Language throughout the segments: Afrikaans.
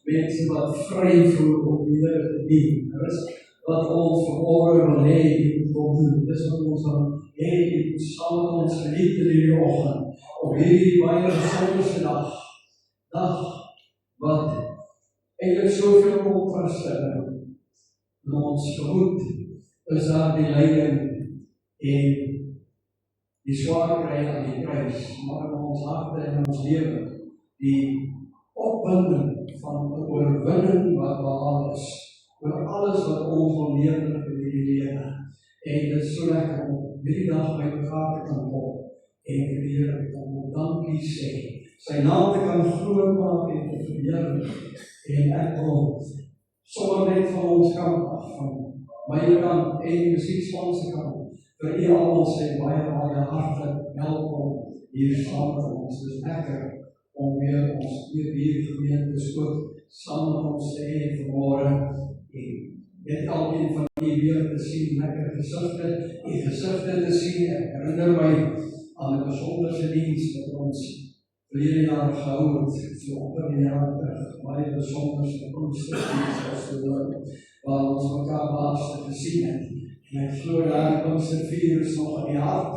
Mensen wat vrij voelen om die Here te dien. Dat is wat ons vanmorgen wil hê jy moet doen. Dis wat ons dan hê jy moet saam met ons geniet in hierdie oggend. Op hierdie baie besonderse dag. Dag wat eintlik soveel contraste in ons gemoed is daar die lyding en die swaar kry aan die kruis, maar in ons harte en ons lewe die opwinding van 'n oorwinning wat behaal is oor alles wat ons wil leer in hierdie lewe. En dit is so lekker om hierdie dag by mekaar te kan kom en vir die Here om dankie sê, sy naam te kan groot maak en te verheerlik. En ek wil sommer net van ons kant af, van my kant en die musiekspan se kant, vir u almal sê baie hartlik welkom hier saam met ons. Dit is lekker om weer ons hierdie gemeente ook saam met ons te hê vanmôre en net elkeen van u weer te sien, lekker gesigte te sien. Ek herinner my aan 'n besonderse diens wat ons verlede jaar gehou het, so op 'n jaar terug, baie besonderse Pinksterdiens as waar ons mekaar laatste gesien het. En ek glo daar Pinkstervier is nog in die hart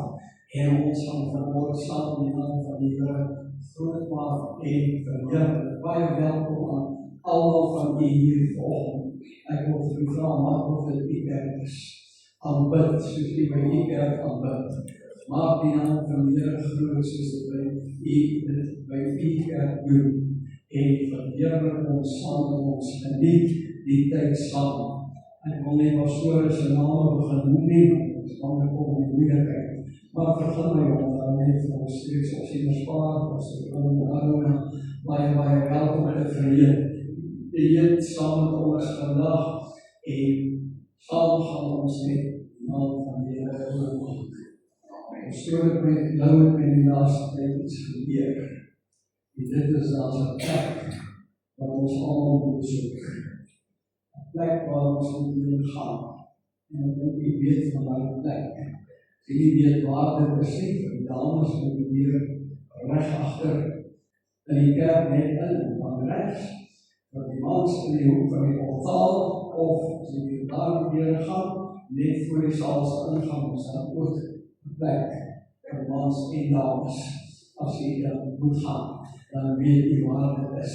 en ons gaan vanmôre saam in die naam van die Here groot maak en verheerlik. Baie welkom aan almal van u hier vanoggend. Ek wil vir u vra, maak of dit u kerk is. Aanbid soos u by u kerk aanbid. Maak die naam van die Here groot soos dit by u kerk doen. En verheerlik ons saam met ons, geniet die tyd saam. Ek wil net pastoor se name begin noem nie, ons kan kom in die moeilikheid. Maar vergun my om daar net vir ons steeds op sien spaar, as ek wil baie welkom te verleen. Die Here saam met ons vandag en saam gaan ons net die naam van die Here oorkom. Ons stoor met nou met die laaste tyd iets gebeur. En dit is as 'n plek wat ons almal moet soek. 'n Plek waar ons moet gaan. En ek dink jy weet van daai plek. Die weet waar dit is nie, vir die dames moet die hier reg agter in die kerk net in, dan rechts, vir die mans in die hoek van die altaar, of as jy daar weer gaan, net voor die saalse ingang, ons dan ook een plek vir mans en dames, as jy dan moet gaan, dan weet jy waar dit is.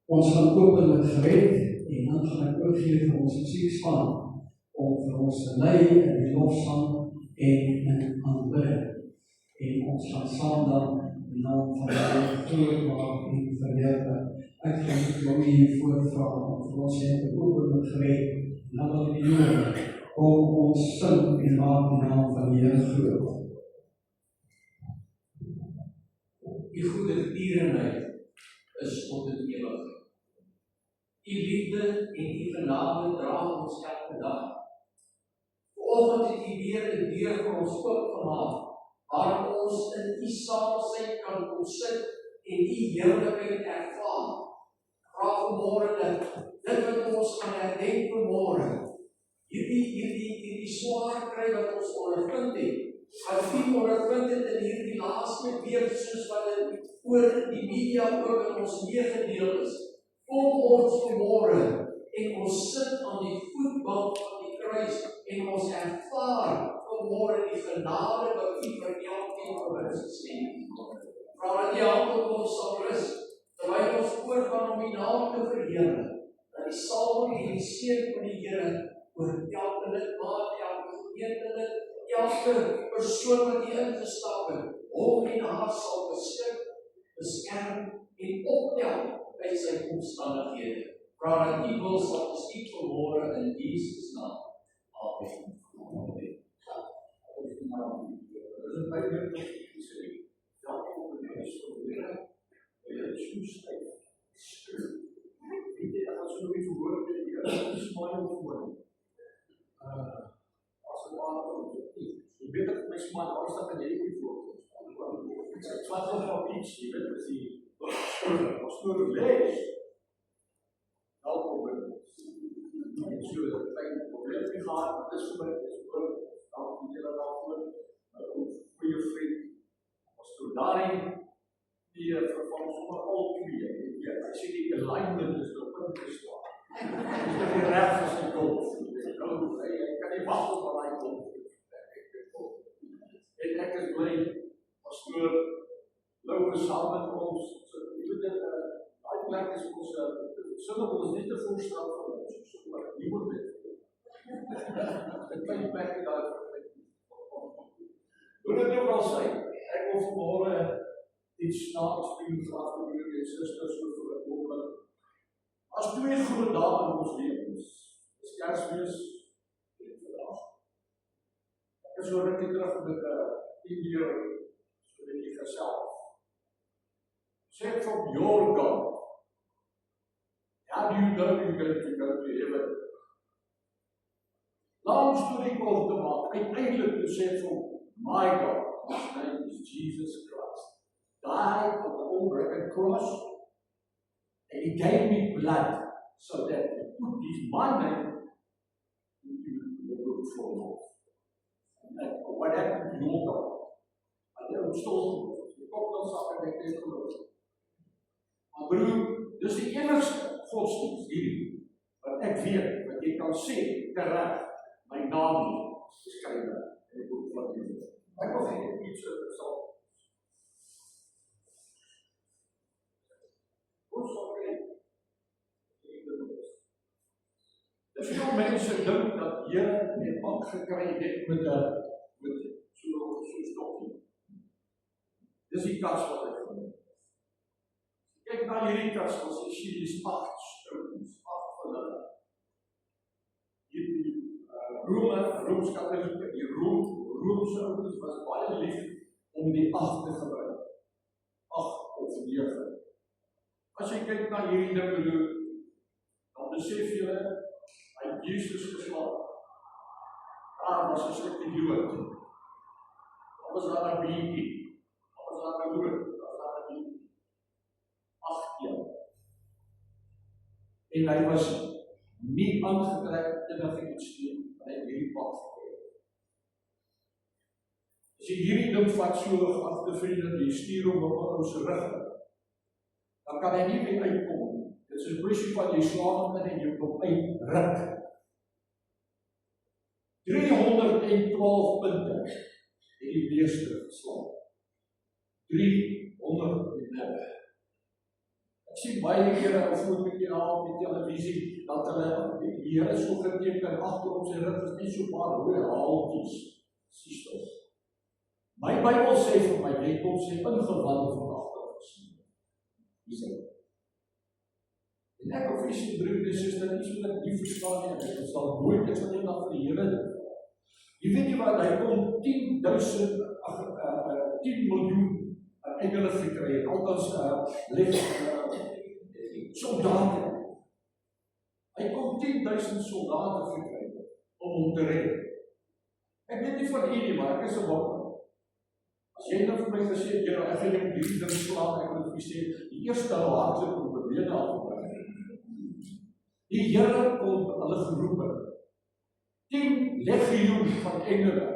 Ons gaan open met gebed, en dan gaan ek ook gee vir ons musiekspan, om vir ons te lei in die lofsang en in aanbidding. En ons gaan saam dan die naam van die Here groot maak en verheerlik. Ek gaan hier voorvra om vir ons net te open met gebed. En dan wil die Here kom ons sing en maak die naam van die Here groot. Die goeie tierenheid is tot in ewigheid. Die liefde en die genade dra ons elke dag. Vanoggend het U weer 'n deur vir ons oopgemaak, waar ons in U saamsyn kan kom sit en U heerlikheid ervaar. Vra vanmôre dat dit wat ons gaan herdenk vanmôre, hierdie swaar kry wat ons ondervind het, wat U ondervind het in hierdie laaste week, soos wat dit oor die media ook in ons meegedeel is, kom ons vanmôre en ons sit aan die voetbank van die kruis die genade wat U vir elkeen van ons gestuur. Vra dat U hand op ons sal rus, terwyl ons voortgaan om U naam te verheerlik, dat die salwing en die seën van die Here oor elke lidmaat, elke gemeentelid, elke persoon wat hier ingestap het, hom en haar sal beskik, beskerm en optel by sy omstandighede. Vra dat U wil sal geskied vanmôre in Jesus naam. Amen. Amen. Je weet dat mijn smaak alles dat een hele goed voor. Het was wel iets, je weet dat die als door lees. Welkom. En zo dat het een probleem gaat, dat is voor mij, dat is voor mij. Dan moet je dat afvoeren. Goeie vriend. Als door daarin die vervangt zonder al twee. Ik zie die alignment dus op een gestaan. Dus dat je recht als een golf. Ik kan niet wachten tot hij komt. En ek is bly as voor lopen saam met ons. Jy weet dit, daai plek is ons sinne ons nie te voorstel van ons, maar niemand weet. Dit kan nie plek daar vir. Hoe dit ook al sê, ek wil vanmôre iets snaaks doen vir af die broer en susters vir ooplik. As twee groot dae in ons lewens, is Kersfees en vandag. Ek is so rukkie terug met 10 jaar so dat jy geself. Say from your God, how do you know you're going to go to heaven? Long story kort te maak, uiteindelik te sê from my God, his name is Jesus Christ, died on the unbroken cross, and he gave me blood so that he put my name into the book for life. And what happened to your God? Hulle ontstel, die kop dan sak en ek het geloof. Maar broer, dis die enigste godsdienst hierdie, wat ek weet, wat jy kan sê, terecht, my naam is skrywe, in die boek van die Here. Ek wil net iets sal. Ons sal kyk, dis veel mense dink dat Here die pad gekry het met so stokkie. Dis die kas wat ek genoem. Kyk na hierdie kas, ons sien die 8 stories, 8 van hulle. Hierdie Rooms-Katholieke, die Roomse ouers was baie lief om die 8 te gebruik. 8 of 9. As jy kyk na hierdie ding, dan besef jy, hy het Jesus geslaan. Daar was 'n stukkie Jood. Daar was daar 'n beentjie. Daar was daar 'n Jood. Daar was daar 'n beentjie. 8 jaar. En hy was nie aangetrek enigiets teen, hy het hierdie pad gekom. As jy hierdie ding vat so geagte vriende, die stuur hom op ons rug, dan kan hy nie meer uitkom. Dit is 'n kwessie van jy slaan hom in en jy kom uitruk. 312 punte het die meester geslaan. 312. Ek sien baie kere of moet ek hier op die televisie dat hulle die Here so geteken agter op sy rug is net so 'n paar rooi haaltjies. Sies tog. My Bybel sê vir my jy kom sy ingewande van agter gesien. Dis dit. En ek of jy broer en suster, iets wat ek nie verstaan nie, ek sal nooit iets wat eendag vir die Here doen. Jy weet nie wat, hy kom 10 miljoen engele gekry het, althans soldate. Hy kom 10.000 soldate gekry om hom te red. Ek weet nie van u nie, maar ek is 'n wonder. As jy nou vir my gesê het, Here, ek gaan jou hierdie ding slaan, ek moet vir u sê, die eerste hardloop op die bene afgebring. Die Here kon hulle geroep het. 10 legioen van engele.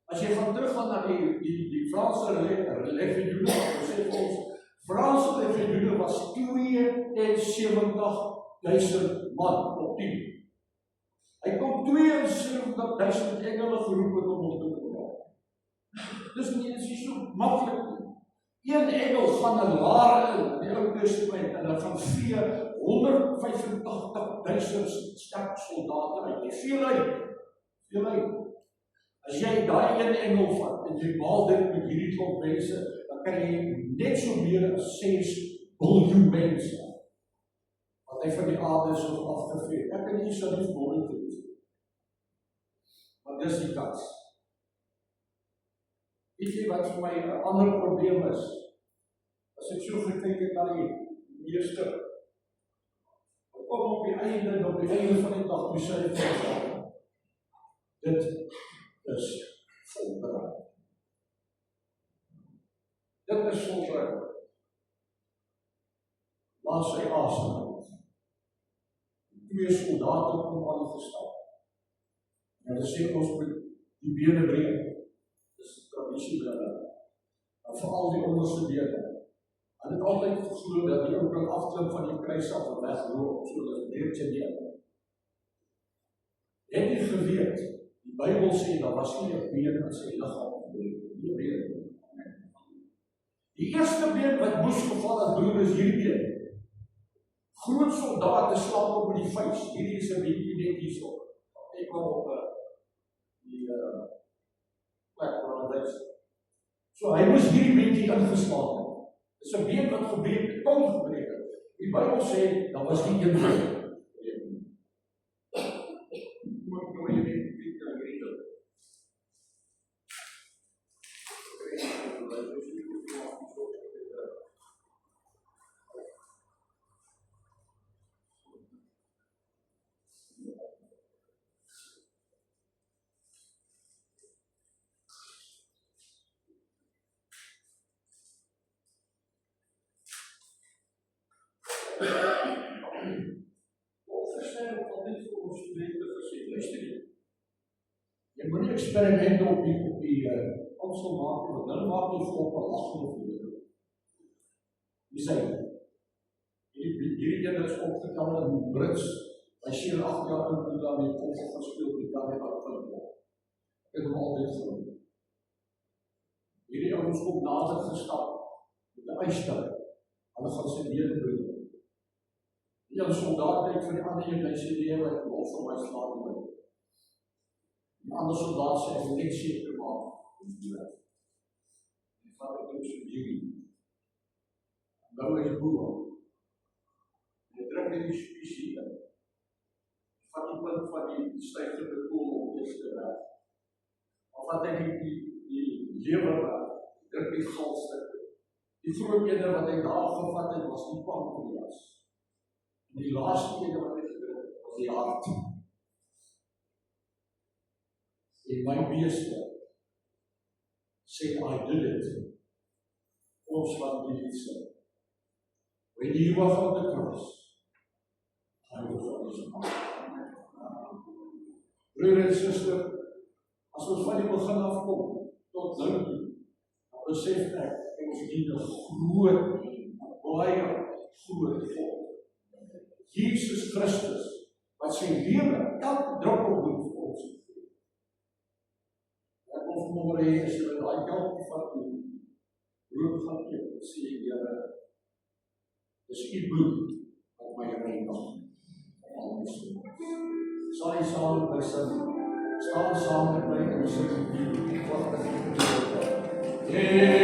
As jy gaan teruggaan na die Franse legioene, wat sê ons, Franse legioene was 72.000 man op 10. Hy kom 72.000 engele geroep het om hom te kom. Dis nie so maklik nie. Een engel gaan 'n laar in die Ou Testament en hulle gaan vee 185.000 sterk soldate uit. Die veel uit. As jy daai een engel vat en jy maal dit met hierdie klomp mense, dan kan jy net so meer as 6 biljoen mense wat hy van die aarde so afgevee. Ek kan nie so lief môre doen. Maar dis die kans. Weet jy wat vir my 'n ander probleem is? As ek so gekyk het na die meeste, kom op die einde van die dag, toe sê hy vir ons, dit is volbring. Dit is volbring. Laat sy asem. 2 soldate kom aan gestap. En hulle sê ons moet die bene breek. Dis tradisie by hulle. En veral die onderste bene. Hulle het altyd geglo dat die ou kan afklim van die kruis af en wegloop, so dat dit net neer. Het jy geweet, die Bybel sê daar was nie 'n been in sy liggaam nie. Die eerste been wat moes geval het, broer, is hierdie been. Groot soldate slaan op met die vuis. Hierdie is 'n bietjie net hierso. Ek kom op die plek waar dit is. So hy moes hierdie bietjie ingeslaan het. Dis 'n been wat gebreek het, ton gebreek het. Die Bybel sê daar was nie een been. Jy moet nie eksperimente op die kansel maak, want hulle maak nie volk al agter of nie. Die sê, hierdie is opgetel in Brits, by 7-8 jaar in toe daar die konsel gespeel, die daar die afgelopen. Ek het hom altyd genoem. Hierdie ouens kom nader gestap, met die uitstel, hulle gaan sy neerbreek. Die een soldaat denk van die ander een, hy sê die wat los van my slaan word. Die ander soldaat sê, ek net seker maak, die vat ek ook so hierdie. Nou is boer. Hy druk in die spiesie in. Vat die punt van die stijgende kool op eerste weg. Of wat ek die leverwerk, druk die galstuk. Die groot ene wat ek daar gevat het, was die pancreas. En die laaste ene wat ek gedruk het, was die hart. En my beeste sê, I did it. Ons wat nie iets sê. When he was on the cross, I was on his cross. Broer en suster, as ons van die begin afkom, tot nou toe, dan besef ek, ons dien 'n groot, baie groot volk. Jesus Christus, wat sy lewe, elke druppel bloed vir ons gegee. Ek wil vanmôre hê, as jy daai kelkie vat en brood gaan eet, sê jy, Here, dis u bloed wat my reinig. Sal jy saam met my sing? Staan saam met my en sing die pragtige Yeah.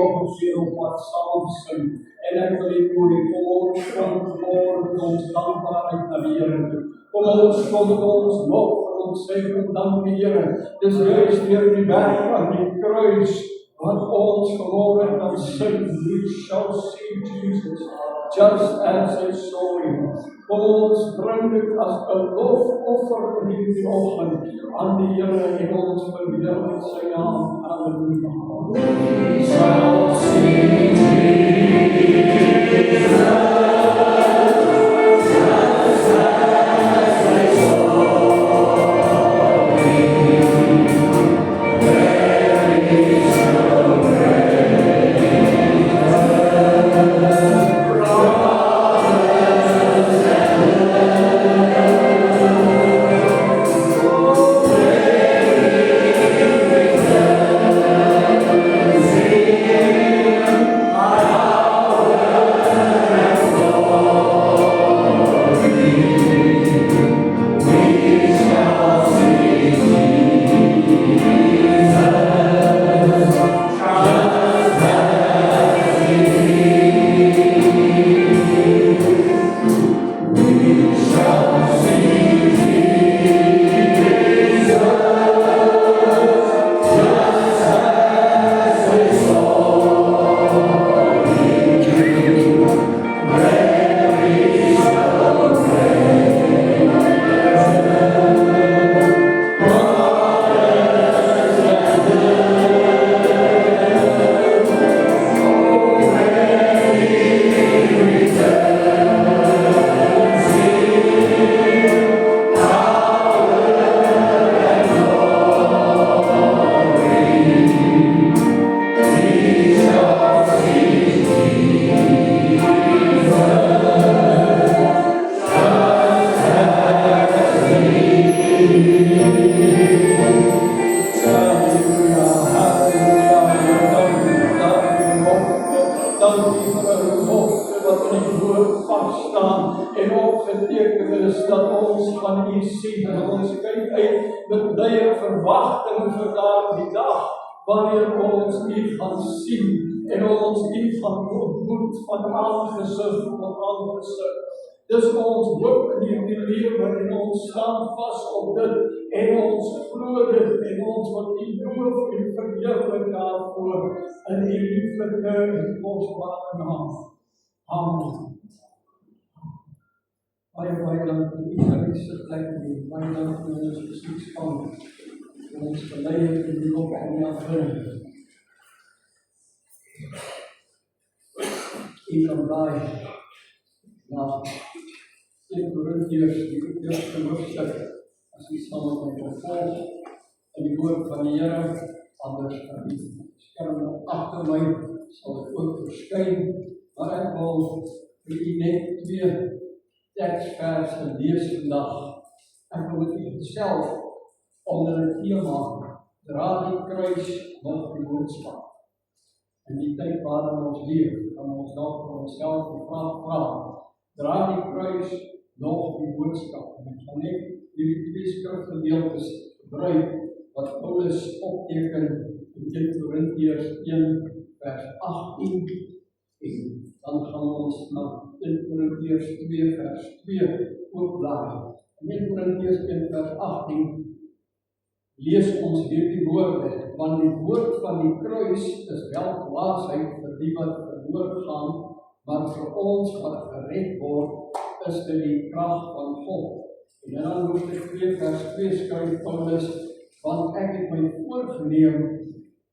nog een keer op wat salven. En ik wil u voor die voor ons dankbaarheid naar de Heer. Kom ons lof en ons zegen dank de Heer. Dus juist weer die berg van die kruis. Wat ons geloven dan zegt, we shall see Jesus, just as they saw him. Ons brengt het als een loofoffer in die ogen aan de Heer en ons verheerlijkt zijn naam. Halleluja. We shall see Jesus, just as they saw him. There is no wanneer ons U gaan zien en ons U gaan ontmoet van aangezicht tot aangezicht. Dus ons hoop in die leven en ons staan vast op dit en ons glo dit en ons wat U loof en verheerlik daarvoor in U lieflike en kostbare naam. Amen. Baie dank vir U gereiste plek en baie dank vir ons besigspan. Ons geleid in die loop van die aanvulling. U kan daai na 1 Korintiërs die eerste hoofstuk as u saam met my vervolg in die woord van die Here, anders kan die skerm agter my sal dit ook verskyn, maar ek wil vir u net 2 teksverse lees vandag. Ek wil met u self onder het thema, dra die kruis nog die boodskap. In die tyd waarin ons leef, kan ons dalk vir onsself die vraag vra, dra die kruis nog die boodskap. En ek gaan net hierdie 2 skrifgedeeltes gebruik, wat Paulus opteken in 1 Korintiërs 1 vers 18, en dan gaan ons na 1 Korintiërs 2 vers 2 oopblaai. In 1 Korintiërs 1 vers 18, lees ons hierdie woorde, want die woord van die kruis is wel dwaasheid vir die wat verloor gaan, maar vir ons wat gered word, is dit die krag van God. En dan hoofstuk 2 vers 2 skryf Paulus, want ek het my voorgeneem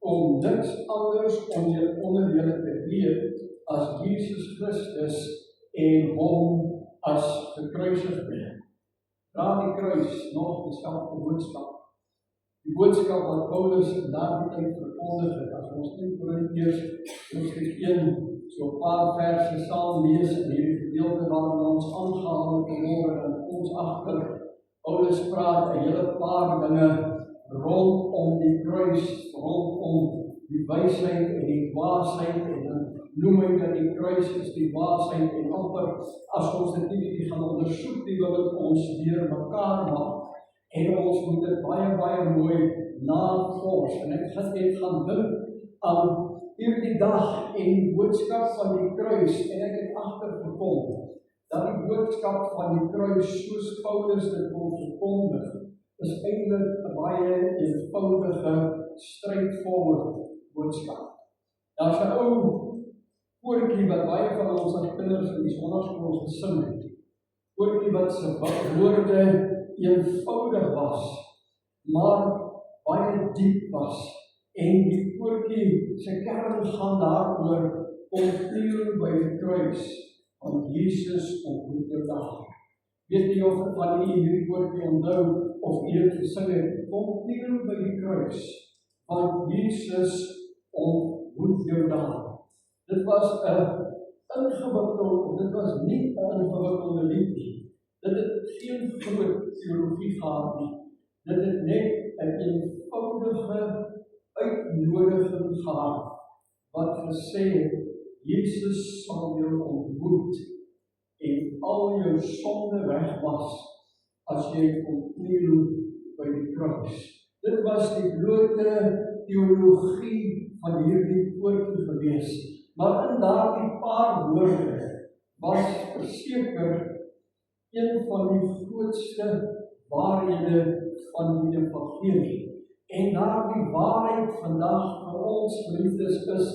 om niks anders onder julle te weet as Jesus Christus en hom as gekruisig bring. Dra die kruis nog dieselfde boodskap. Die boodskap wat Paulus in daardie tyd verkondig het, as ons in Korintiërs hoofstuk 1 so 'n paar verse saam lees in hierdie gedeelte waarin ons aangehaal het vanmôre, en ons agter Paulus praat 'n hele paar dinge rondom die kruis, rondom die wysheid en die dwaasheid, en dan noem hy dat die kruis is die dwaasheid, en amper as ons dit nie gaan ondersoek, die wil dit ons deur mekaar maak. En ons moet dit baie mooi navors. En ek gaan net gaan dink aan hierdie dag en die boodskap van die kruis, en ek het agtergekom, dat die boodskap van die kruis, soos Paulus dit kon verkondig, is eintlik 'n baie eenvoudige, straightforward boodskap. Daar's 'n ou koortjie wat baie van ons as kinders in die sonnaskool gesing het. Koortjie wat se woorde eenvoudig was, maar baie diep was. En die koortjie se kern gaan daaroor om kniel by die kruis, want Jesus ontmoet jou daar. Weet nie of van u hierdie koortjie onthou, of u dit gesing het, kom kniel by die kruis, want Jesus ontmoet jou daar. Dit was 'n ingewikkelde, dit was nie 'n ingewikkelde lied nie. Dit het geen groot teologie gehad nie. Dit het net 'n eenvoudige uitnodiging gehad, wat gesê het, Jesus sal jou ontmoet, en al jou sonde wegwas, as jy kom kniel by die kruis. Dit was die blote teologie van hierdie koortjie gewees. Maar in daardie paar woorde was verseker een van die grootste waarhede van die evangelie. En daardie waarheid vandag vir ons geliefdes is,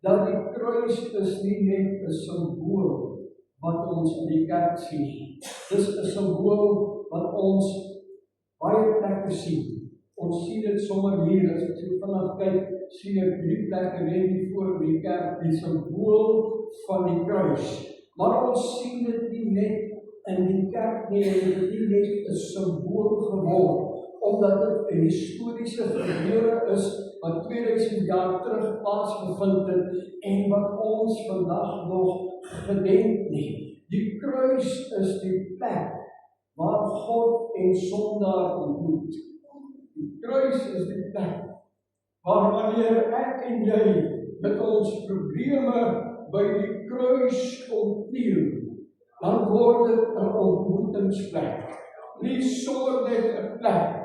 dat die kruis is nie net 'n simbool wat ons in die kerk sien. Dis 'n simbool wat ons baie plekke sien. Ons sien dit sommer hier, as ek so vanaf kyk, sien ek 3 plekke net hier voor die kerk, die simbool van die kruis. Maar ons sien dit nie net in die kerk nie, dit het nie net 'n simbool geword, omdat dit 'n historiese gebeure is, wat 2000 jaar terug plaasgevind het, en wat ons vandag nog gedenk nie. Die kruis is die plek waar God en sondaar ontmoet. Die kruis is die plek waar wanneer ek en jy met ons probleme by die kruis kom kniel, dan word dit 'n ontmoetingsplek. Nie sommer net 'n plek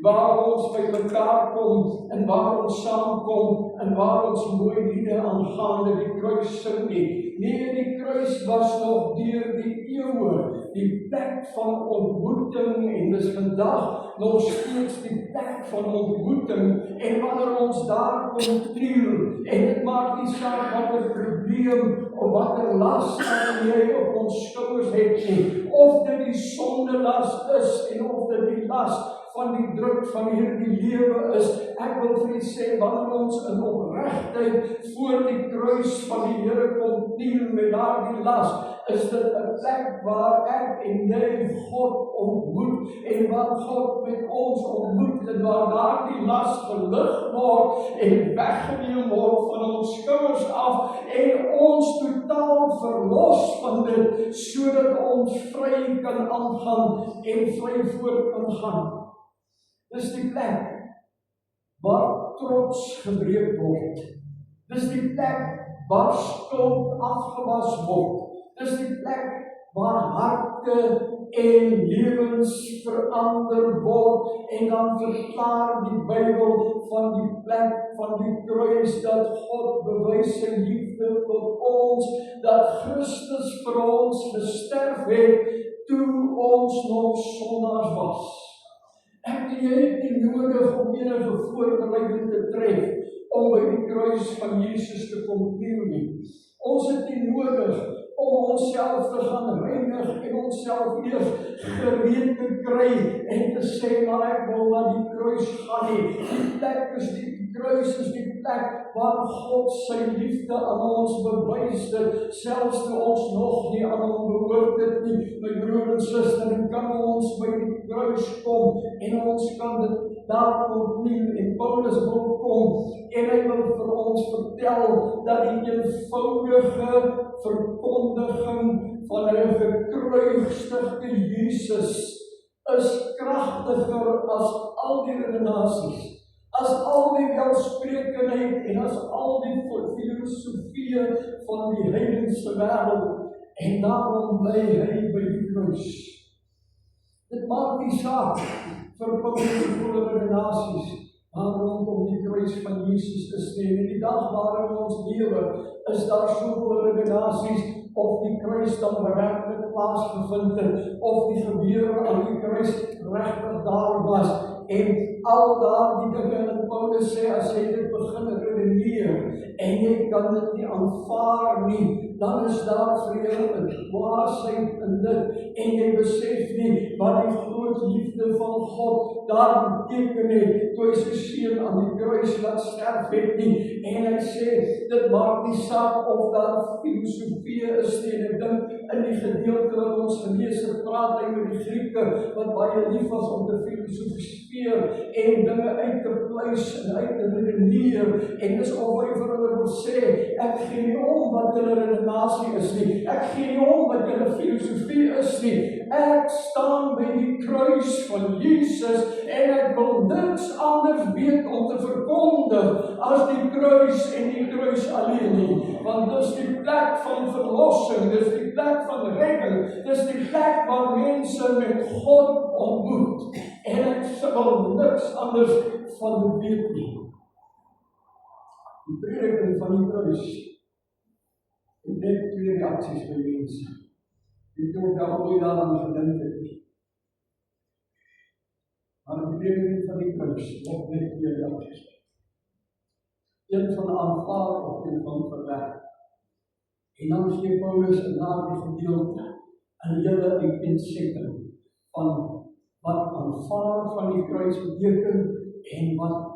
waar ons by mekaar kom en waar ons saamkom en waar ons mooi liede aangaande die kruis sing nie. Nee, die kruis was nog deur die eeue die plek van ontmoeting, en dis vandag nog steeds die plek van ontmoeting. En wanneer ons daar kom kniel, en dit maak nie saak watter probleem of watter las jy op ons skouers het nie, of dit die sondelas is en of dit die las van die druk van hierdie lewe is. Ek wil vir u sê, wanneer ons in opregtheid voor die kruis van die Here kom kniel met daardie las, is dit 'n plek waar ek en jy God ontmoet, en waar God met ons ontmoet, en waar daardie las gelig word en weggeneem word van ons skouers af, en ons totaal verlos van dit, sodat ons vry kan aangaan en vry voort kan gaan. Dis die plek waar trots gebreek word. Dis die plek waar skuld afgewas word. Dis die plek waar harte en lewens verander word, en dan verklaar die Bybel van die plek van die kruis, dat God bewys sy liefde tot ons, dat Christus vir ons gesterf het, toe ons nog sondaars was. Ek en jy het nie nodig om enige voorbereiding te tref om by die kruis van Jesus te kom kniel nie. Ons het nie nodig om onsself te gaan reinig en onsself eers gereed te kry en te sê, maar ek wil na die kruis gaan nie. Die plek is die kruis is die plek waar God sy liefde aan ons bewys het, selfs toe ons nog nie aan hom behoort het nie. My broer en suster, kan ons by die kruis kom en ons kan dit daar kom kniel, en Paulus wil kom en hy wil vir ons vertel dat die eenvoudige verkondiging van 'n gekruisigde Jesus is kragtiger as al die redenasies, as al die welsprekendheid en as al die filosofieë van die heidense wêreld, en daarom bly hy by die kruis. Dit maak nie saak vir Paulus redenasies waar rondom die kruis van Jesus is nie. En die dag waarin ons lewe, is daar soveel redenasies of die kruis dan werklik plaasgevind het, of die gebeure aan die kruis regtig daar was, en al daardie dinge, en Paulus sê, as jy dit begin redeneer, en jy kan dit nie aanvaar nie, dan is daar vir jou 'n dwaasheid in dit, en jy besef nie wat die groot liefde van God daar beteken het, toe hy sy seun aan die kruis laat sterf het nie, en hy sê, dit maak nie saak of daar filosofie is nie, en ek dink in die gedeelte wat ons gelees het, praat hy met die Grieke, wat baie lief was om te filosofeer, en dinge uit te pleis, en uit te redeneer, en dis of hy vir hulle wil sê, ek gee nie om wat julle redenasie is nie, ek gee nie om wat julle filosofie is nie, ek staan by die kruis van Jesus, en ek wil niks anders weet om te verkondig, as die kruis en die kruis alleen nie, want dis die plek van verlossing, dis die plek van redding, dis die plek waar mense met God ontmoet, en ek wil niks anders van dit weet nie. Die prediking van die kruis, en net 2 reacties by mense, die ook daar ooit daaraan gedink het nie. Maar die prediking van die kruis, ook net 2 reacties. Een van aanvaar of een van verwerk. En dan sê Paulus in daardie gedeelte, in hele uiteensetting van wat aanvaar van die kruis beteken, en wat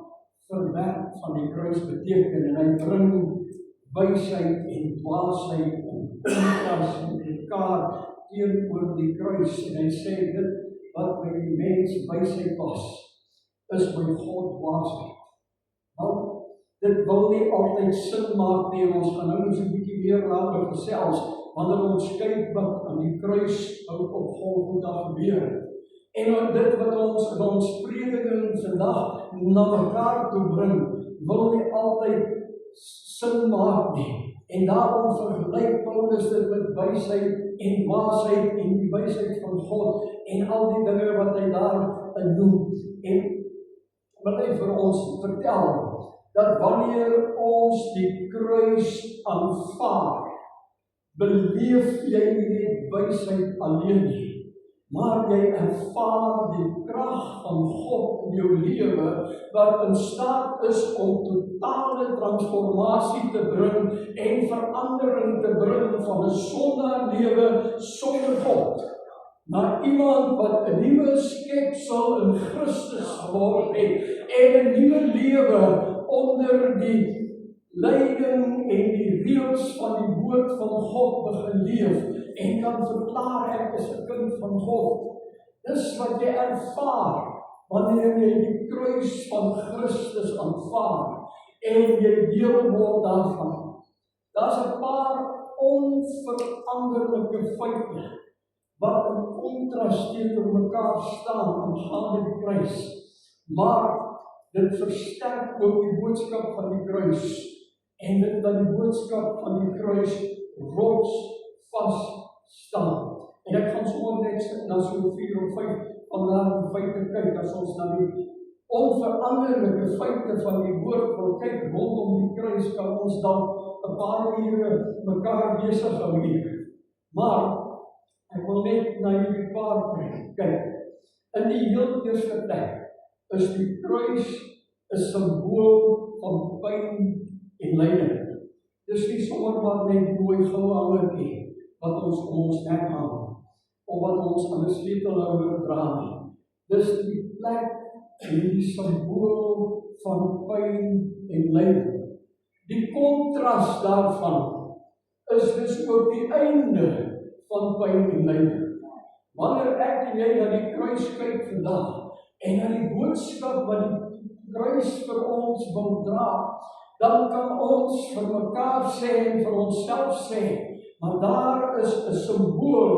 verwerk van die kruis beteken, en hy bring wysheid en dwaasheid en kontras met mekaar teenoor die kruis, en hy sê dit wat by die mens wysheid was, is by God dwaasheid. Want dit wil nie altyd sin maak nie, en ons gaan nou so 'n bietjie meer later gesels, wanneer ons kyk wat aan die kruis op Golgotha gebeur het. En dit wat ons in ons prediking vandag na mekaar toe bring, wil nie altyd sin maak nie. En daarom vergelyk Paulus dit met wysheid en dwaasheid en die wysheid van God en al die dinge wat hy daar noem. En wil hy vir ons vertel dat wanneer ons die kruis aanvaar, beleef jy nie net wysheid alleen nie, maar jy ervaar die krag van God in jou lewe, wat in staat is om totale transformasie te bring en verandering te bring van 'n sonderlewe sonder God, na iemand wat 'n nuwe skepsel in Christus geword het, en 'n nuwe lewe onder die leiding en die reëls van die woord van God begin leef, en kan verklaar ek is 'n kind van God. Dis wat jy ervaar, wanneer jy die kruis van Christus aanvaar, en jy deel word daarvan. Daar's 'n paar onveranderlike feite, wat in kontras teenoor mekaar staan aangaande die kruis, maar dit versterk ook die boodskap van die kruis, en dit dat die boodskap van die kruis rotsvas staan. En ek gaan sommer net na so 4 of 5 van daardie feite kyk, as ons na die onveranderlike feite van die woord wil kyk rondom die kruis, kan ons dan 'n paar ure mekaar besig hou hier. Maar ek wil net na hierdie paar kyk. In die heel eerste plek is die kruis 'n simbool van pyn en lyding. Dis nie sommer maar net mooi goue houertjie wat ons om ons nek hang, of wat ons aan 'n sleutelhouer dra nie. Dis die plek en die simbool van pyn en lyding. Die kontras daarvan is dus ook die einde van pyn en lyding. Wanneer ek en jy na die kruis kyk vandag, en na die boodskap wat die kruis vir ons wil dra, dan kan ons vir mekaar sê en vir onsself sê, maar daar is 'n simbool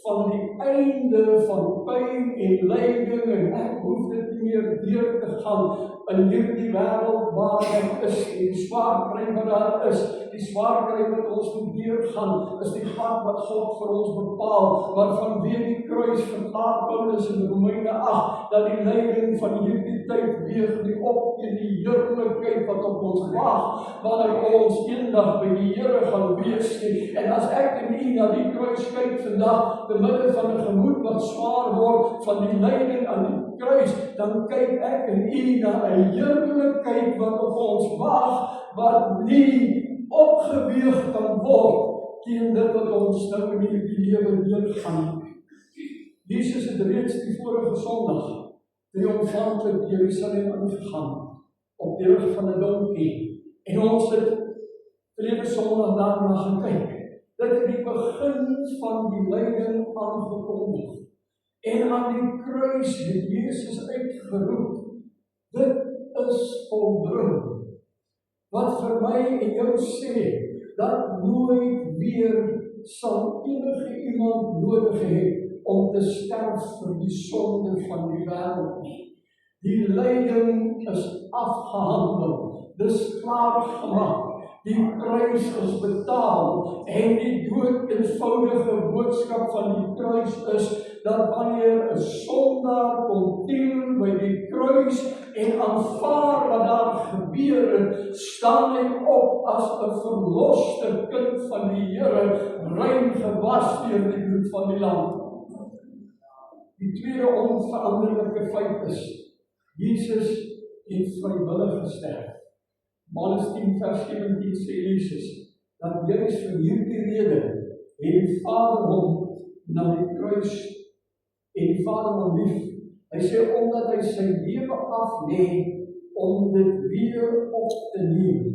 van die einde van pyn en lyding en ek hoef dit nie meer deur te gaan in hierdie wêreld waar ek is, die swaar kry wat daar is, die swaar kry wat ons moet deurgaan, is die pad wat God vir ons bepaal, maar vanweë die kruis verklaar Paulus in Romeine 8, dat die lyding van hierdie tyd weeg nie op teen die heerlikheid wat op ons wag, wanneer ons eendag by die Here gaan wees nie. En as ek en u na die kruis kyk vandag, te midde van 'n gemoed wat swaar word van die lyding aan die kruis, dan kyk ek en u na 'n heerlikheid wat op ons wag, wat nie opgeweeg kan word teen dit wat ons nou in hierdie lewe deurgaan. Jesus het reeds die vorige Sondag triomfantlik Jerusalem ingegaan op die rug van 'n donkie, en ons het verlede Sondag daarna gekyk. Dit het die begin van die lyding aangekondig. En aan die kruis het Jesus uitgeroep, dit is volbring. Wat vir my en jou sê, dat nooit weer sal enige iemand nodig hê om te sterf vir die sonde van die wêreld nie. Die lyding is afgehandel, dis klaar gemaak. Die prys is betaal, en die dood eenvoudige boodskap van die kruis is, dat wanneer 'n sondaar kom kniel by die kruis en aanvaar wat daar gebeur het, staan hy op as 'n verloste kind van die Here, rein gewas deur die bloed van die lam. Die tweede onveranderlike feit is, Jesus het vrywillig gesterf. Markus 10 vers 17 sê Jesus, dat juis vir hierdie rede het die Vader hom na die kruis en die Vader hom lief. Hy sê omdat hy sy lewe aflê om dit weer op te neem.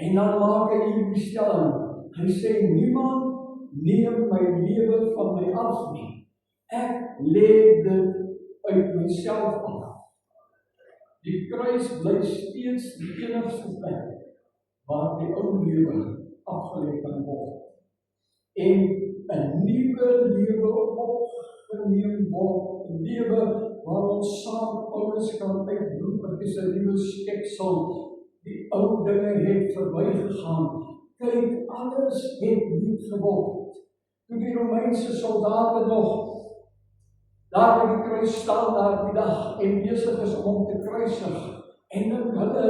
En dan maak hy hierdie stelling. Hy sê niemand neem my lewe van my af nie. Ek lê dit uit myself af. Die kruis bly steeds die enigste plek waar die ou lewe afgelê kan word. En 'n nuwe lewe opgeneem word, 'n lewe waar ons saam Paulus kan uitroep, dit is 'n nuwe skepsel. Die ou dinge het verbygegaan. Kyk, alles het nuut geword. Toe die Romeinse soldate nog daar by die kruis staan daar die dag en besig is om hom te kruisig, en hulle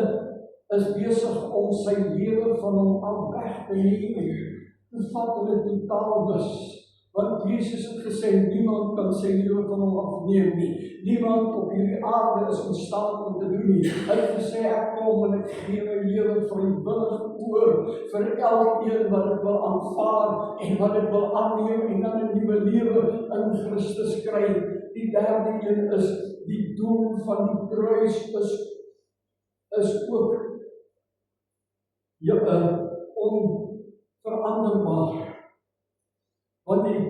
is besig om sy lewe van hom af weg te neem. Toe vat hulle totaal mis, want Jesus het gesê, niemand kan sy lewe van hom afneem nie. Niemand op hierdie aarde is in staat om te doen nie. Hy het gesê, ek kom en ek gee my lewe vrywillig oor vir elkeen wat dit wil aanvaar en wat dit wil aanneem en dan 'n nuwe lewe in Christus kry. Die derde een is, die doel van die kruis is ook onveranderbaar. Want die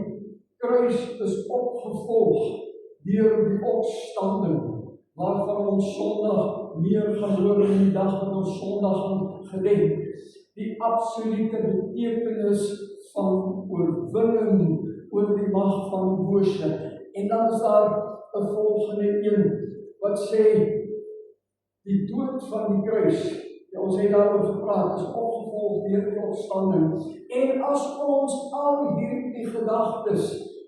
kruis is opgevolg deur die opstanding, waarvan ons Sondag meer gaan hoor in die dag wat ons Sondag gaan gedenk. Die absolute betekenis van oorwinning oor die mag van die bose. En dan is daar 'n volgende een wat sê, die dood van die kruis, ons het daaroor gepraat, is opgevolg deur die opstanding. En as ons al hierdie gedagtes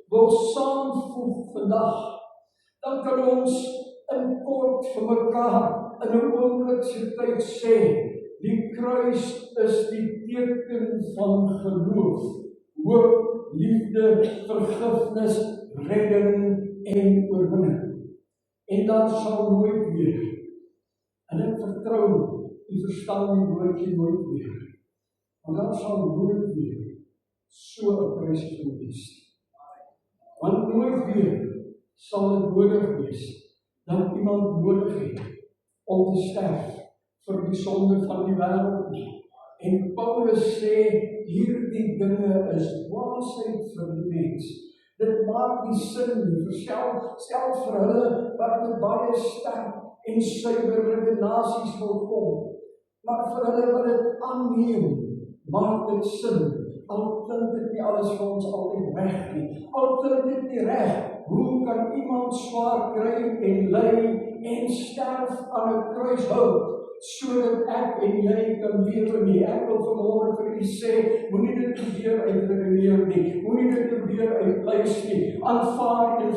wil saamvoeg vandag, dan kan ons in kort vir mekaar in 'n oomblikse tyd sê, die kruis is die teken van geloof, hoop, liefde, vergifnis, redding en oorwinning. En dan sal nooit weer, en ek vertrou, die verstaan die woordjie nooit weer, want dan sal nooit weer so 'n kruisiging wees. Want nooit weer sal dit nodig wees, dat iemand nodig het om te sterf vir die sonde van die wêreld nie. En Paulus sê, hierdie dinge is dwaasheid vir die mens. Dit maak nie sin nie, selfs vir hulle wat met baie sterk en suiwer redenasies wil kom. Maar vir hulle wat dit aanneem, maak dit sin. Al klink dit nie alles vir ons altyd reg nie. Al klink dit nie reg. Hoe kan iemand swaar kry en ly en sterf aan 'n kruishout, sodat ek en jy kan lewe nie? Ek wil vanmôre vir u sê, moenie dit probeer uitredeneer nie. Moenie dit probeer uitwys nie. Aanvaar die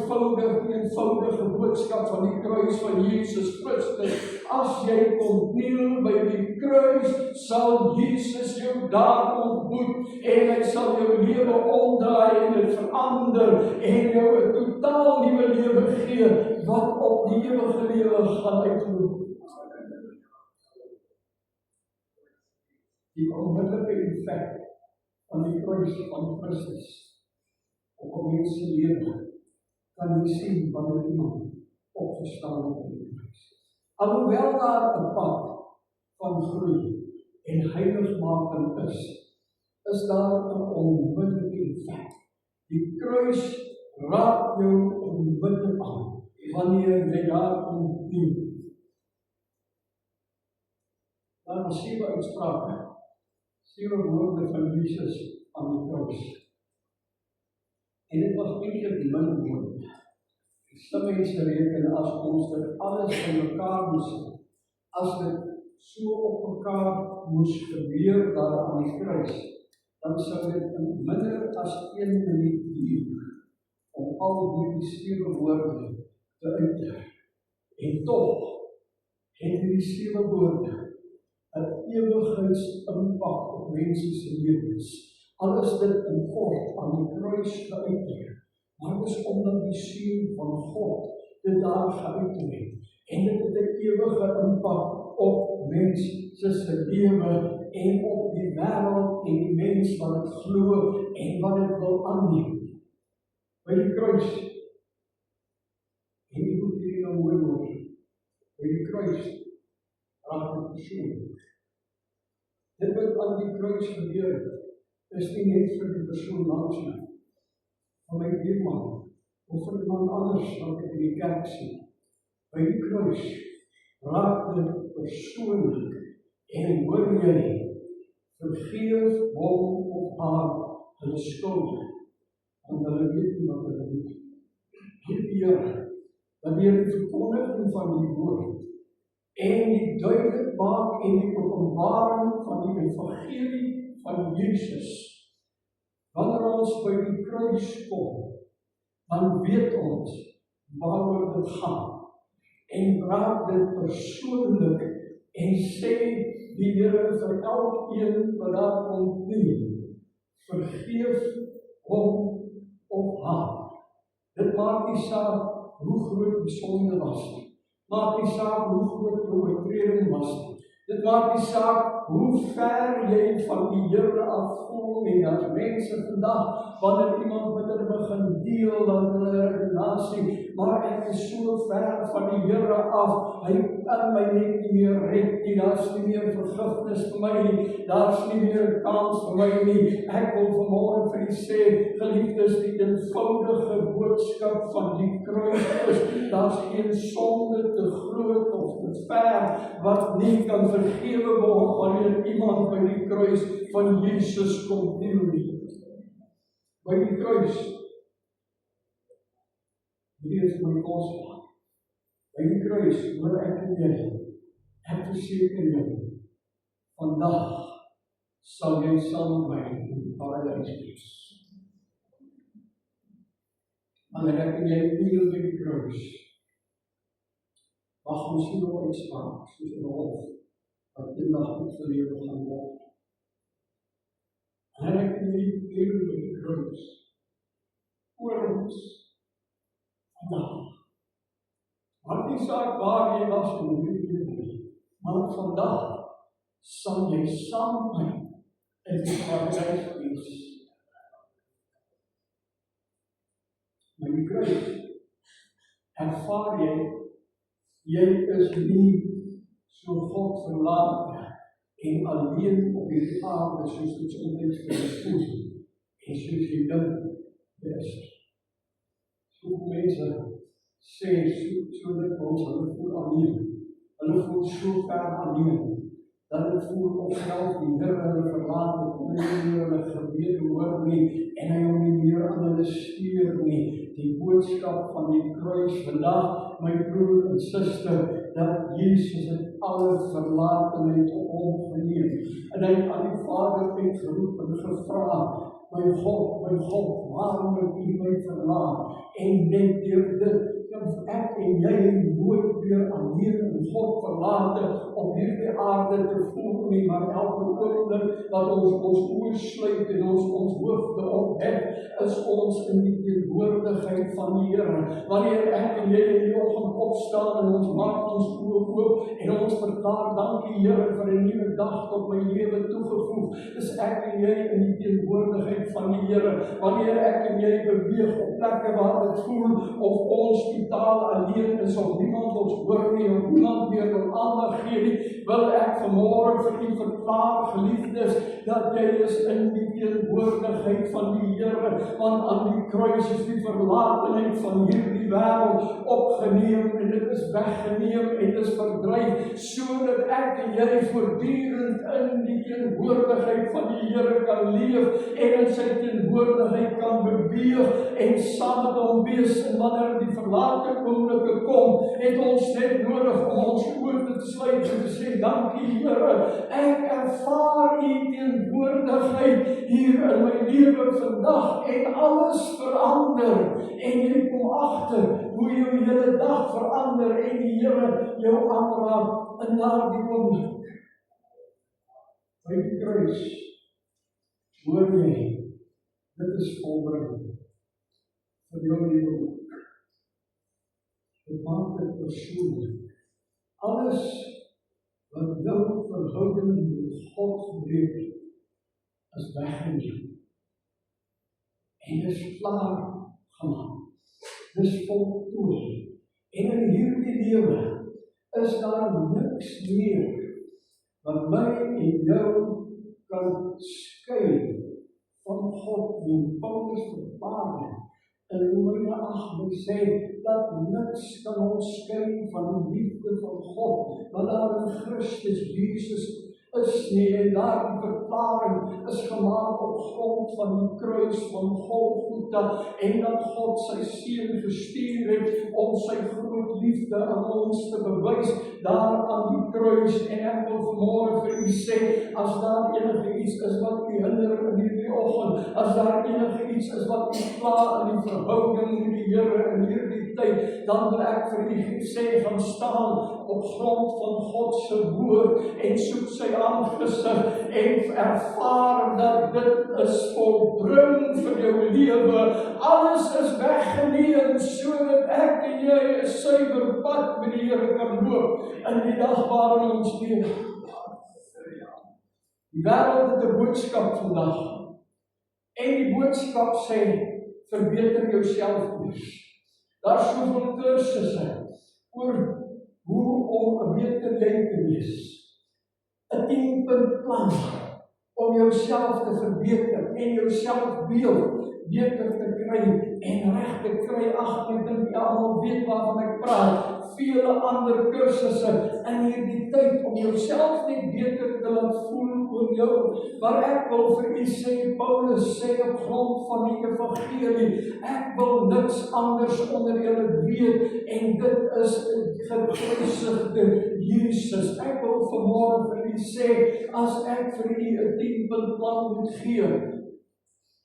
eenvoudige boodskap van die kruis van Jesus Christus. As jy kom kniel by die kruis, sal Jesus jou daar ontmoet en hy sal jou lewe omdraai en dit verander en jou 'n totaal nuwe lewe gee wat op die ewige lewe gaan uitloop. Die onmiddellike effek van die kruis van Christus op 'n mens se lewe kan jy sien wanneer iemand opgestaan het in die kruis. Alhoewel daar 'n pad van groei en heiligmaking is daar 'n onmiddellike effek. Die kruis raak jou onmiddellik aan wanneer jy daar kom kniel. Daar was 7 uitsprake, 7 woorde van Jesus aan die kruis. En dit was eintlik min woorde. Sommige mense reken as ons dit alles in mekaar moes sit, as dit so op mekaar moes gebeur daar aan die kruis, dan sou dit in minder as 1 minuut duur om al die 7 woorde te uitdruk. En tog het hierdie 7 woorde 'n ewigheidsimpak op mense se lewens. Al is dit in God aan die kruis geuitdruk, maar dit is omdat die siel van God dit daar geuitdruk. En dit het 'n ewige impak op mense se lewe en op die wêreld en die mens wat dit glo en wat dit wil aanneem. By die kruis, en jy moet hierdie nou mooi hoor, by die kruis raak dit persoonlik. Dit wat aan die kruis gebeur het, is nie net vir die persoon langs my, van my buurman, of vir iemand anders wat ek in die kerk sien. By die kruis raak dit persoonlik en hoor jy, vergeef hom of haar hulle skuld, want hulle weet nie wat hulle doen. Hierdie Here, wanneer die verkondiging van die woord en die duidelik maak en die openbaring van die evangelie van Jesus, wanneer ons by die kruis kom, dan weet ons waaroor dit gaan. En raak dit persoonlik en sê die Here vir elkeen wat daar kom kniel, vergeef hom of haar. Dit maak nie saak hoe groot die sonde was nie. Maak nie saak hoe groot die oortreding was nie. Dit maak nie saak hoe ver jy van die Here af voel nie. As mense vandag, wanneer iemand met hulle begin deel, dan hulle redenasie, maar ek is so ver van die Here af, hy kan my net nie meer red nie, daar's nie meer vergifnis vir my nie, daar's nie meer kans vir my nie. Ek wil vanmôre vir u sê, geliefdes, die eenvoudige boodskap van die kruis is, daar's geen sonde te groot of te ver, wat nie kan vergewe word wanneer iemand by die kruis van Jesus kom kniel nie. By die kruis, hier is my kosbaar. By die kruis, hoor ek en jy, ek verseker jou, vandag sal jy saam met my in die paradys wees. Wanneer ek en jy kniel by die kruis, mag ons nie nog uitspraak, soos 'n hof, wat eendag met verlewe gaan word. En ek en jy kniel by die kruis, oor ons, vandag. Maar nie saak waar jy was in die lewe, maar vandag sal jy saam met my in die paradys wees. By die kruis ervaar jy is nie so God verlaat en alleen op die aarde soos dit soms vir ons voel en soos jy dink jy is. So mense sê so dit ons hulle voel alleen. Hulle voel so ver alleen. dat het voel of self die Here hulle verlaat het, en hulle gebed hoor nie, en hy hom nie meer aan hulle stuur nie. Die boodskap van die kruis vandag, my broer en suster, dat Jesus het alle verlatenheid op hom geneem. En hy het aan die Vader uitgeroep en gevra, my God, waarom het U my verlaat? En net deur dit, ek en jy nooit weer aan Here en God verlate op hierdie aarde te voel nie, maar elke oomblik wat ons oë sluit en ons hoofde ophef, is ons in die teenwoordigheid van die Here. Wanneer ek en jy in die oggend opstaan en ons maak ons oë oop en ons verklaar, dankie Here vir 'n nuwe dag tot my lewe toegevoeg, is ek en jy in die teenwoordigheid van die Here. Wanneer ek en jy beweeg op plekke waar dit voel of ons totaal alleen is, of niemand ons hoor nie, of niemand meer wil aandag gee nie, wil ek vanmôre vir U verklaar, geliefdes, dat jy is in die teenwoordigheid van die Here, want aan die kruis is die verlatenheid van hierdie wêreld opgeneem en dit is weggeneem en dit is verdryf, sodat ek en jy voortdurend in die teenwoordigheid van die Here kan leef en in sy teenwoordigheid kan beweeg en saam met hom wees. En wanneer die verlate oomblikke kom, het ons net nodig om ons oë te sluit en te sê, dankie Here, ek ervaar U teenwoordigheid hier in my lewe vandag en alles verander en jy kom agter hoe jou hele dag verander en die Here jou aanraak in daardie oomblik. By die kruis, hoor jy, dit is volbring vir jou lewe. Dit maak dit persoonlik. Alles wat jou verhouding met God breek, is weggeneem. En dis klaar gemaak. Dis voltooi. En in hierdie lewe is daar niks meer wat my en jou kan skei van God nie. Paulus verklaar in Romeine 8 sê dat niks kan ons skei van die liefde van God, wat daar in Christus Jesus is nie. En daardie verklaring is gemaak op grond van die kruis van Golgotha en dat God sy seun gestuur het om sy groot liefde aan ons te bewys daar aan die kruis. En ek wil vanmôre vir u sê, as daar enige iets is wat u hinder in hierdie oggend, as daar enige iets is wat u pla in die verhouding met die Here in hierdie tyd, dan wil ek vir u sê, gaan staan op grond van God se woord en soek sy aangesig en ervaar dat dit is volbring vir jou lewe. Alles is weggeneem sodat ek en jy 'n suiwer pad met die Here kan loop in die dag waarin ons leef. Die wêreld het 'n boodskap vandag en die boodskap sê, verbeter jouself eers. Daar's soveel kursusse oor hoe om 'n beter jy te wees. 'n 10-punt plan om jouself te verbeter en jou selfbeeld beter te kry en reg te kry. Ag, ek dink almal weet waarvan ek praat. Vele ander kursusse in hierdie tyd om jouself net beter te laat voel oor jou. Maar ek wil vir u sê, Paulus sê op grond van die evangelie, ek wil niks anders onder julle weet en dit is gekruisigde Jesus. Ek wil vanmôre vir u sê, as ek vir u 'n 10-punt plan moet gee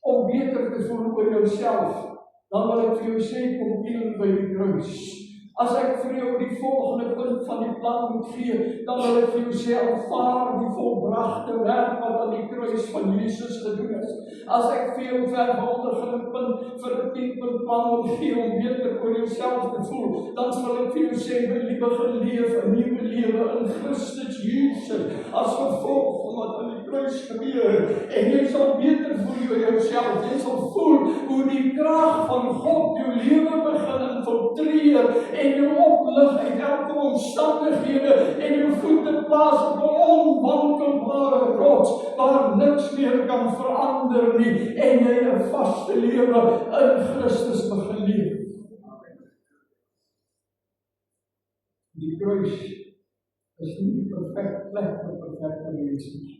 om beter te voel oor jouself, dan wil ek vir jou sê, kom teen by die kruis. As ek vir jou die volgende punt van die plan moet gee, dan wil ek vir jou sê, aanvaar die volbrachte werk wat aan die kruis van Jesus gedoen is. As ek vir jou vervolgende punt vir 'n 10-punt plan wil gee om beter oor jouself te voel, dan sal ek vir jou sê, begin leef 'n nuwe lewe in Christus Jesus, as gevolg van wat aan die kruis gebeur. En jy sal beter voel oor jouself. Jy sal voel hoe die krag van God jou lewe begin infiltreer en jou oplig uit elke omstandighede en jou voete plaas op 'n onwankelbare rots waar niks meer kan verander nie en jy 'n vaste lewe in Christus begin leef. Die kruis is nie die perfekte plek vir perfekte mense nie.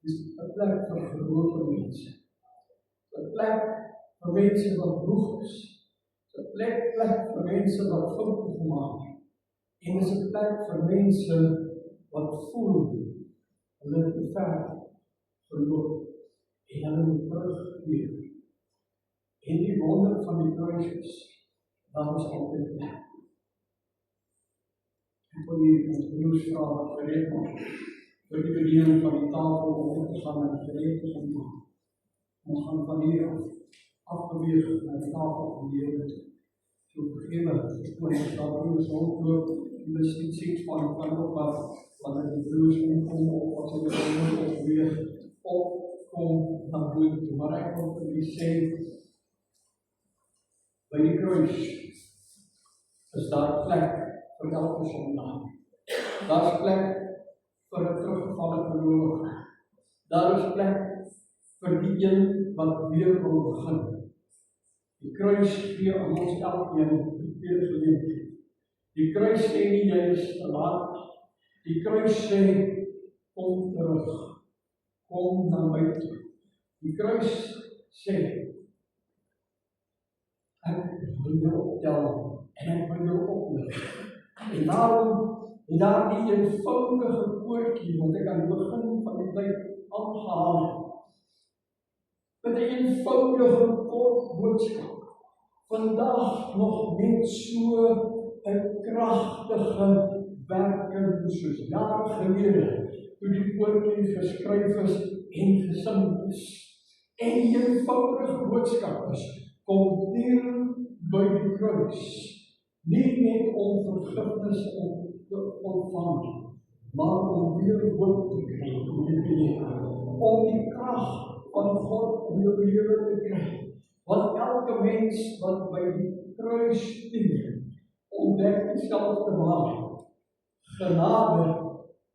Dis 'n plek vir gebroke mense. 'n plek vir mense wat moeg is. 'n plek vir mense wat foute gemaak het. En dis 'n plek vir mense wat voel hulle het te ver verloop en hulle moet terugkeer. En die wonder van die kruis is, dat is altyd plek. Ek wil hier ons broers vra wat gereed maak, vir die bediening van die tafel om te gaan en gereed te gaan maak. Ons gaan van hier afgeweeg na die tafel van die Here toe. So vergewe, ek wil ons daar broers rondloop, die miskien sien van die kant op af, wanneer die broers omkom of as hulle opweeg, opkom na boven toe. Maar ek wil vir die sê, by die kruis is daar plek vir elke sondaar. Daar is plek vir 'n teruggevalle gelowige. Daar is plek vir die een wat weer wil begin. Die kruis gee aan ons elkeen die tweede geleentheid. Die kruis sê nie jy is te laat. Die kruis sê kom terug. Kom na my toe. Die kruis sê ek wil jou optel en ek wil jou oplig. En daarom en daardie eenvoudige woordjie wat ek aan die begin van die tyd aangehaal het, met 'n eenvoudige kort boodskap, vandag nog net so 'n kragtige werking soos jare gelede, toe die woordjie geskryf is en gesing is. En die eenvoudige boodskap is, kom neer by die kruis, nie net om vergifnis te ontvang, maar om weer hoop te kry, om die krag van God in jou lewe te kry. Want elke mens wat by die kruis steen, ontdek dieselfde waarheid. Genade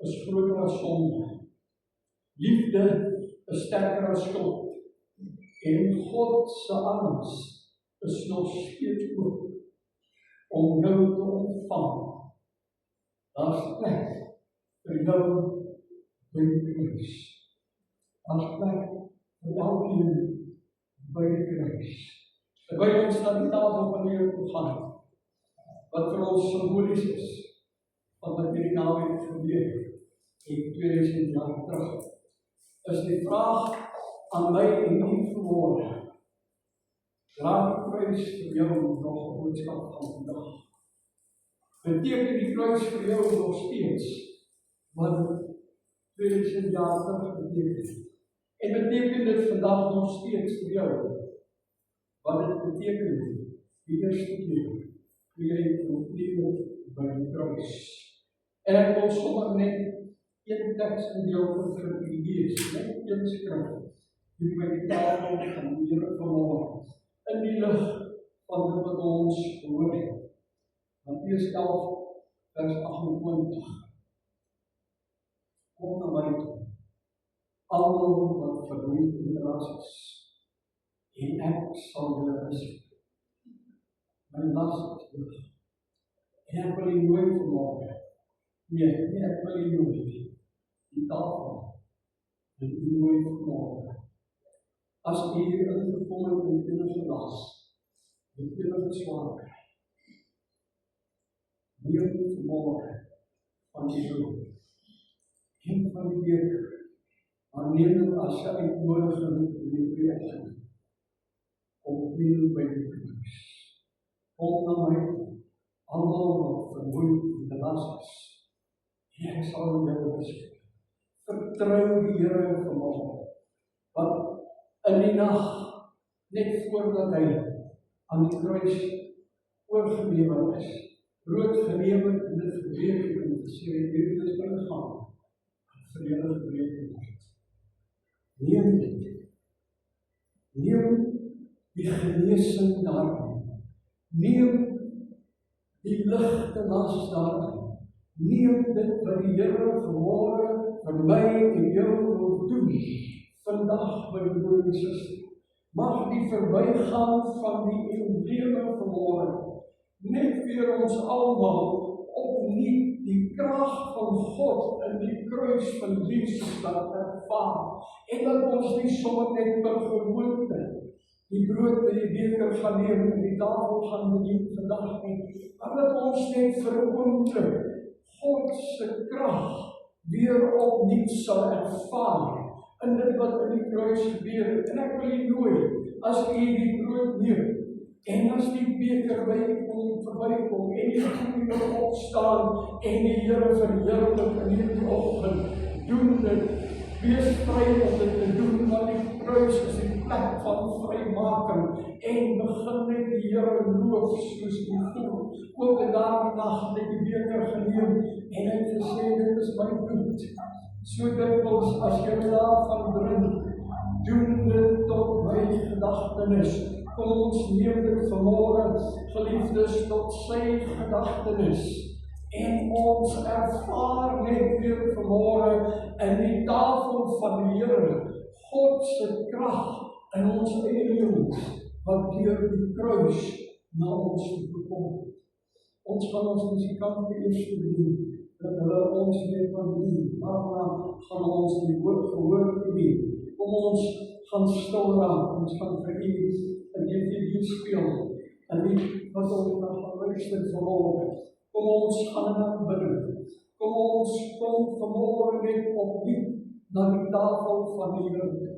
is groter as sonde. Liefde is sterker as skuld. En God se arms is nog steeds oop om jou te ontvang. Daar's plek vir jou by die kruis. Daar's plek vir elkeen by die kruis. Terwyl ons na die tafel van die Here toe gaan, wat vir ons simbolies is, wat ek hierdie naweek gebeur en 2000 jaar terug, is die vraag aan my en u vanmôre. Dra die kruis vir jou nog 'n boodskap van vandag. Beteken die kruis vir jou nog steeds wat 2000 jaar terug beteken? En beteken dit vandag nog steeds vir jou wat dit beteken die eerste keer toe jy ontmoet by die kruis? En ek wil sommer net een teks in die oor vir die lees, net een skrif, die by die tafel van die Here vanmôre, in die lig van dit wat ons gehoor het. Matteus 11 vers 28. Kom na my toe, almal wat vermoeid en belas is, en ek sal julle rus gee. My las is lig. En ek wil u nooi vanmôre. Nee, ek wil u nooi. Die tafel, en u nooi vanmôre. As u hier ingekom het met enige las, met enige swaarkry, neem vanmôre van die brood, en van die beker, maar neem dit as 'n uitnodiging in die preek. Kom hier by die kruis. Kom na my toe, almal wat vermoeid en belas is, en ek sal jou rus gee. Vertrou die Here vanmôre, wat in die nag, net voordat hy aan die kruis oorgeneem is, brood geneem het en dit gebreek het en gesê het, hierdie is my liggaam, vir julle gebreek word. Neem dit. Neem die genesing daarin. Neem die ligte las daarin. Neem dit wat die Here vanmôre vir my en jou wil doen. Vandag, my broer en suster, mag die verbygaan van die embleme vanmôre net weer ons almal opnuut die krag van God in die kruis van Jesus laat ervaar. En dat ons nie sommer net per gewoonte die brood en die beker gaan neem en die tafel gaan bedien vandag nie, maar dat ons net vir 'n oomblik God se krag weer opnuut sal ervaar in dit wat in die kruis gebeur het. En ek wil u nooi, as u die brood neem en as die beker by u verbykom en u wil opstaan en die Here verheerlik in hierdie oggend, doen dit. Wees vry om dit te doen, want die kruis is die plek van vrymaking en begin net die Here loof soos u voel. Ook in daardie nag het die beker geneem en het gesê, dit is my bloed. So dikwels as jy daarvan drink, doen dit tot my gedagtenis. Kom ons neem dit vanmôre, geliefdes, tot sy gedagtenis. En ons ervaar net weer vanmôre in die tafel van die Here, God se krag in ons eie lewens, wat deur die kruis na ons gekom het. Ons gaan ons musikante eers bedien, dat hulle ons net kan doen. Daarna gaan ons die woord gehoor bedien. Kom ons gaan stil raak, ons gaan vir u 'n DVD speel, en die wat ons gaan luister vanmôre. Kom ons gaan in aanbidding. Kom ons kom vanmôre net opnuut na die tafel van die Here.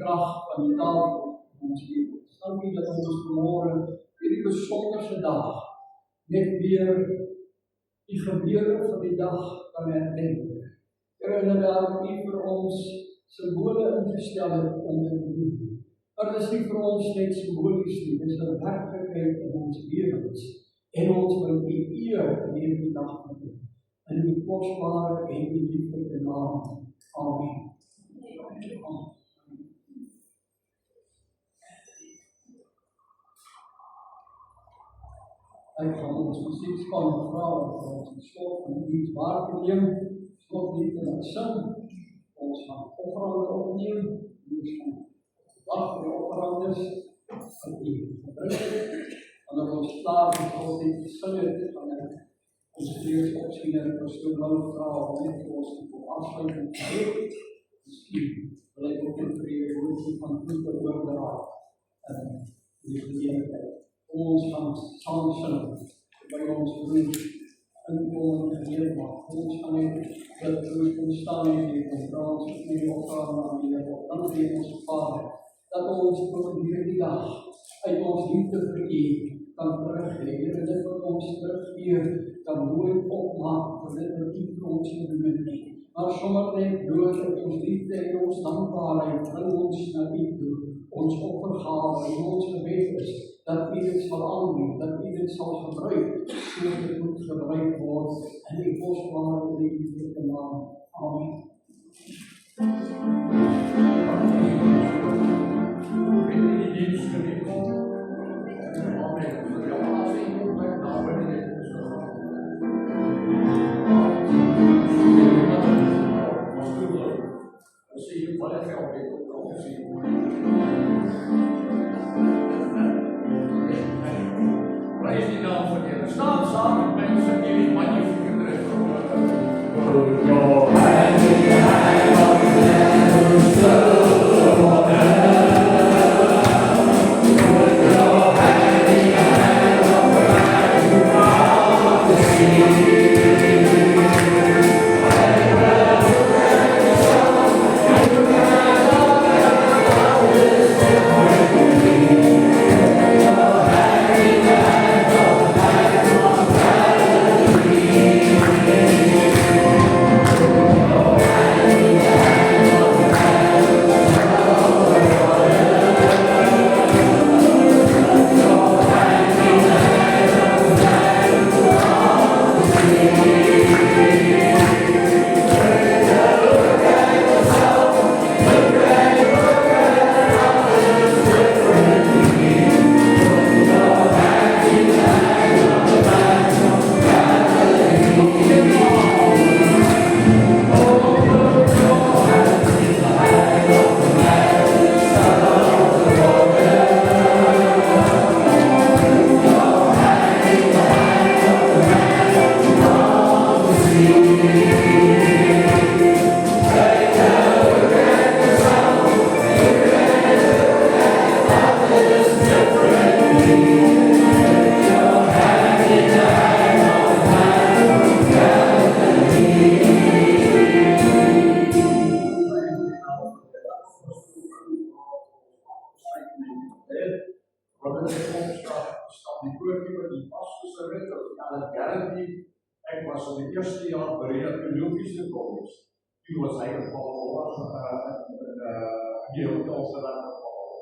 krag van die taal in ons lewens. Dankie dat ons vanmôre hierdie besonderse dag net weer die gebeure van die dag kan herdenk. Here, inderdaad, U vir ons simbole ingestel het om te doen. Maar dit is nie vir ons net simbolies nie, dit is 'n werklikheid in ons lewens. En ons wil U eer in hierdie dag doen. In die kosbare en die lieflike naam. Amen. Ek gaan ons musiekspan vra om ons die slot van die lied waar te neem, slotlied te laat sing. Ons gaan offerande opneem, ons gaan wag vir die offerandes van die gebruik. En dan ons klaar met slotlied gesing het, gaan ons vrees opsiener pastoor nou vra om net vir ons die afsluiting te gee. Miskien wil ek ook net vir die woordjie van goed oordraai in die geleentheid. Ons gaan saam sing, by ons broer inkom en geleer maak. Ons gaan net dat ons staan en vra ons met die opgave aan die Here. Dan sê ons Vader, dat ons tot hierdie dag uit ons liefde vir U kan teruggee. Here, dit wat ons teruggee, kan nooit opmaak vir dit wat U vir ons gedoen het. Maar sommer net bloot uit ons liefde en ons dankbaarheid bring ons na U toe. Ons offergawe en ons gebed is dat U dit sal aanneem, dat U dit sal gebruik, soos dit moet gebruik word in die kosbare en die lieflike naam. Amen. Prijs die naam van de Heer. Staan samen met mensen die die magnifieke drift Ek was in die eerste jaar by die biologiese kollege. Toen was hy in Paul die hotelse land in Paul.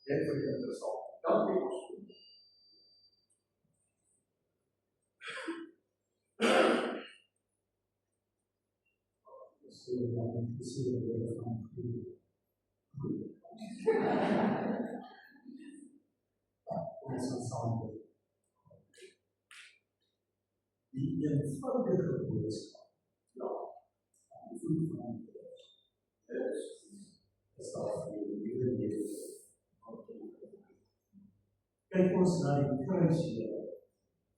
Dit vir die interessant. Dankie ons. Die eenvoudige boodskap, ja, die voet van is daar vir die hele lewe. Kyk ons na die kruislewe,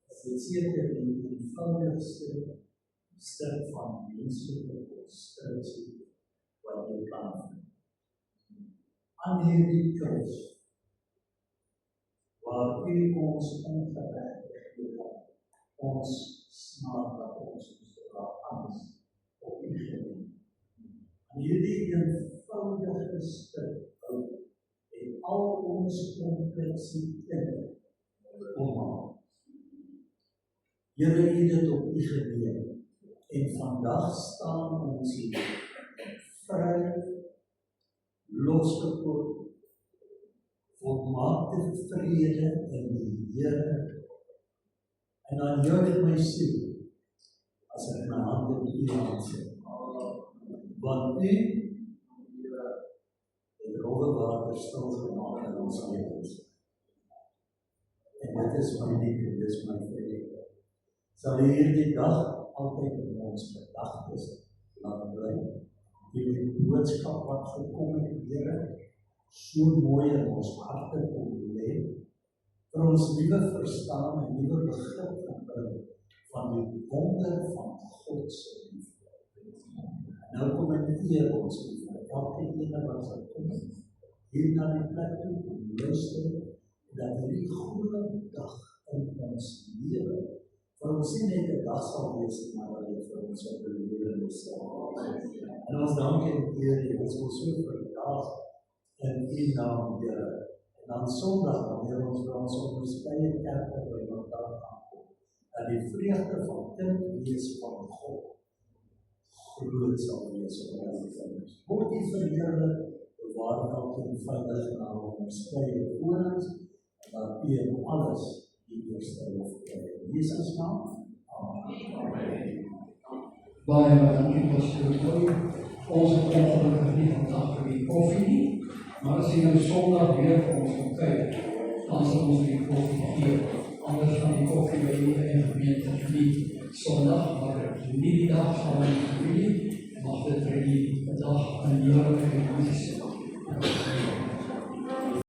as dit seker die eenvoudigste stuk van menslike konstructie wat jy kan vind. Aan hierdie kruis, waar U ons ongeregtigheid, ons snaak dat ons angst op U geneem. En hierdie eenvoudige stuk oud refleksie in omhaal. Here, U het op U geneem en vandag staan ons hier vry, losgekoop, volmaakte vrede in die Here. En dan juig my siel as ek my hande in U hand sit. Want U het rowwe water stil gemaak in ons lewens. En dit is my liefde, dit is my vrede. Sal U hierdie dag altyd in ons gedagtes laat bly. Hierdie boodskap wat gekom het, Here, so mooi in ons harte kom lê, vir ons nuwe verstaan en nuwe begrip van die wonder van God se liefde. Nou kom in eer ons liefde, elke ene wat sal kom, hier na die plek toe, om luister, dat hierdie goeie dag in ons lewe, vir ons nie net 'n dag sal wees, maar dat dit vir ons 'n belewenis sal wees. En ons dank en eer, ons wil so vandag in U naam, Here. En dan Sondag, wanneer ons by ons onderskeie kerke by mekaar aankom, dat die vreugde van kind wees van God groot sal wees op ons kinders. Word U verheerlik, bewaar elkeen veilig na onderskeie wonings, en dat U in alles die eerste lof kry. In Jesus naam. Amen. Baie dankie pastoor. Ons het ongelukkig nie vandag vir die koffie nie, maar as jy nou Sondag weer vir ons kom kyk, dan sal ons die koffie gee. Anders gaan die koffie by die eie gemeente nie Sondag, maar nie die dag van die familie, mag dit vir die dag in jare gemeente.